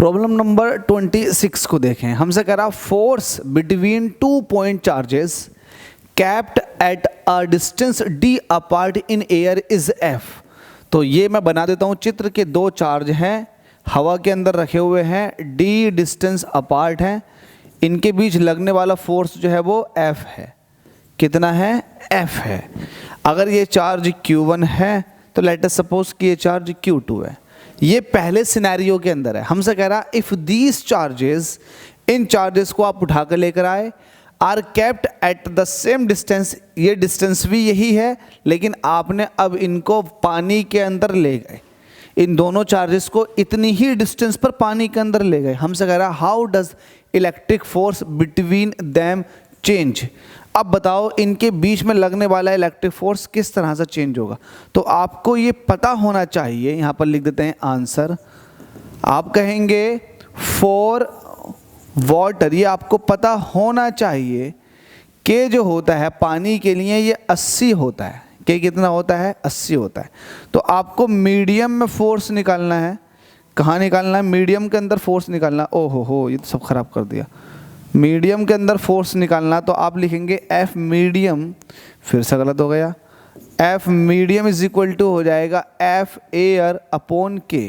Problem number 26 को देखें। हमसे कह रहा force between 2 point charges capped at a distance d apart in air is f। तो ये मैं बना देता हूँ चित्र के दो चार्ज हैं, हवा के अंदर रखे हुए हैं, d डिस्टेंस अपार्ट हैं, इनके बीच लगने वाला फोर्स जो है वो f है। कितना है? f है। अगर ये चार्ज q1 है तो लेट अस सपोज कि ये चार्ज q2 है। ये पहले सिनेरियो के अंदर है। हमसे कह रहा इफ दीज चार्जेस, इन चार्जेस को आप उठा कर लेकर आए, are kept at the same distance, ये डिस्टेंस भी यही है लेकिन आपने अब इनको पानी के अंदर ले गए, इन दोनों चार्जेस को इतनी ही डिस्टेंस पर पानी के अंदर ले गए। हमसे कह रहा how does electric force between them change. अब बताओ इनके बीच में लगने वाला इलेक्ट्रिक फोर्स किस तरह से चेंज होगा। तो आपको ये पता होना चाहिए। यहाँ पर लिख देते हैं आंसर। आप कहेंगे फॉर वाटर, ये आपको पता होना चाहिए कि जो होता है पानी के लिए ये 80 होता है। कि कितना होता है? 80 होता है। तो आपको मीडियम में फोर्स निकालना है। कहाँ निकालना है? मीडियम के अंदर फोर्स निकालना। ओहो हो, ये तो सब खराब कर दिया। मीडियम के अंदर फोर्स निकालना तो आप लिखेंगे एफ मीडियम, फिर से गलत हो गया। F medium is equal to हो जाएगा एफ एयर अपॉन के।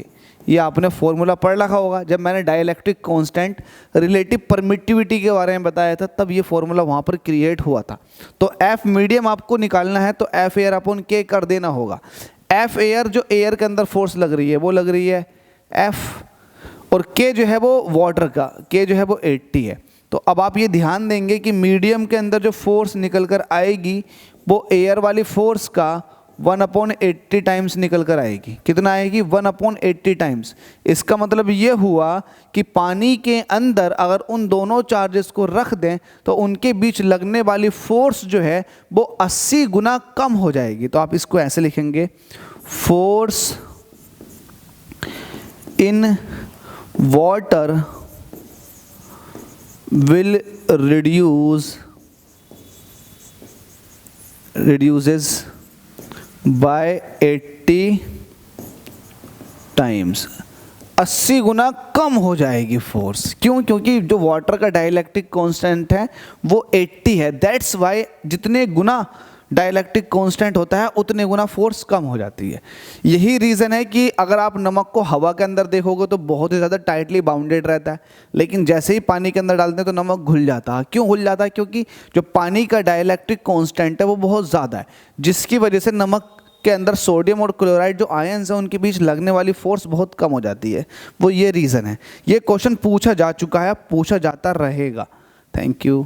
ये आपने फॉर्मूला पढ़ रखा होगा जब मैंने डाइलेक्ट्रिक कांस्टेंट रिलेटिव परमिटिविटी के बारे में बताया था, तब ये फॉर्मूला वहाँ पर क्रिएट हुआ था। तो एफ मीडियम आपको निकालना है तो एफ एयर अपॉन के कर देना होगा। एफ एयर जो एयर के अंदर फोर्स लग रही है वो लग रही है एफ, और के जो है वो वाटर का, के जो है वो 80 है। तो अब आप ये ध्यान देंगे कि मीडियम के अंदर जो फोर्स निकल कर आएगी वो एयर वाली फोर्स का 1/80 टाइम्स निकल कर आएगी। कितना आएगी? 1/80 टाइम्स। इसका मतलब ये हुआ कि पानी के अंदर अगर उन दोनों चार्जेस को रख दें तो उनके बीच लगने वाली फोर्स जो है वो 80 गुना कम हो जाएगी। तो आप इसको ऐसे लिखेंगे, force in water will reduces by 80 times. 80 गुना कम हो जाएगी फोर्स। क्यों? क्योंकि जो वाटर का डाइलेक्ट्रिक कांस्टेंट है वो 80 है। दैट्स वाई जितने गुना डाइलेक्ट्रिक कांस्टेंट होता है उतने गुना फोर्स कम हो जाती है। यही रीज़न है कि अगर आप नमक को हवा के अंदर देखोगे तो बहुत ही ज़्यादा टाइटली बाउंडेड रहता है, लेकिन जैसे ही पानी के अंदर डालते हैं तो नमक घुल जाता है। क्यों घुल जाता है? क्योंकि जो पानी का डाइलेक्ट्रिक कांस्टेंट है वो बहुत ज़्यादा है, जिसकी वजह से नमक के अंदर सोडियम और क्लोराइड जो आयन्स हैं उनके बीच लगने वाली फोर्स बहुत कम हो जाती है। वो ये रीज़न है। ये क्वेश्चन पूछा जा चुका है, पूछा जाता रहेगा। Thank you.